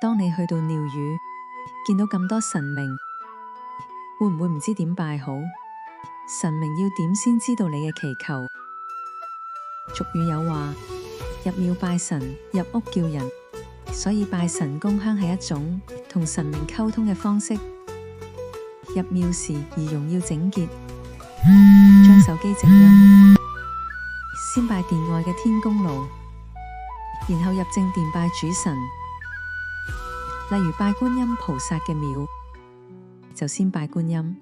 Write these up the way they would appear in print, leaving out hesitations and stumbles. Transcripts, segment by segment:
當你去到廟宇，見到咁多神明，會唔會唔知點拜好？神明要點先知道你嘅祈求？俗語有話：入廟拜神，入屋叫人。所以拜神供香係一種同神明溝通嘅方式。入廟時儀容要整潔，將手機靜音，先拜殿外嘅天公爐，然後入正殿拜主神。例如拜觀音菩薩嘅廟，就先拜觀音，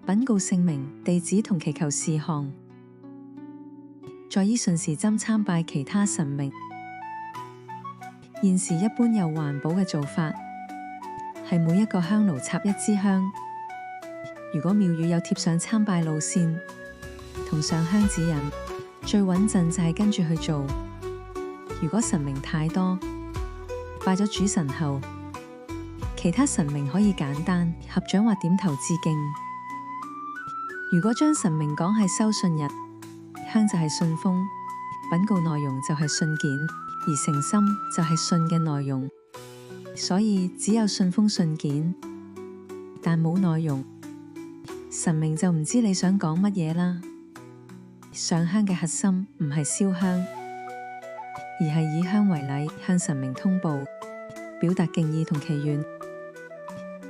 稟告姓名、地址同祈求事項，再依順時針參拜其他神明。現時一般又環保嘅做法，係每一個香爐插一支香。如果廟宇有貼上參拜路線同上香指引，最穩陣就係跟住去做。如果神明太多，拜咗主神後，其他神明可以簡單合掌或點頭致敬。如果將神明講係收信日，香就係信封，稟告內容就係信件，而誠心就係信嘅內容。所以只有信封信件，但冇內容，神明就唔知你想講乜嘢啦。上香嘅核心唔係燒香，而係以香為禮，向神明通報，表達敬意同祈願。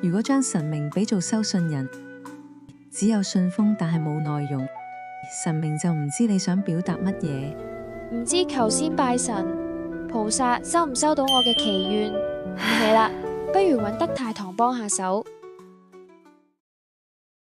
如果將神明比做收信人，只有信封但係冇內容，神明就唔知你想表達乜嘢。唔知求先拜神，菩薩收唔收到我嘅祈願？唔係啦，不如揾德泰堂幫下手。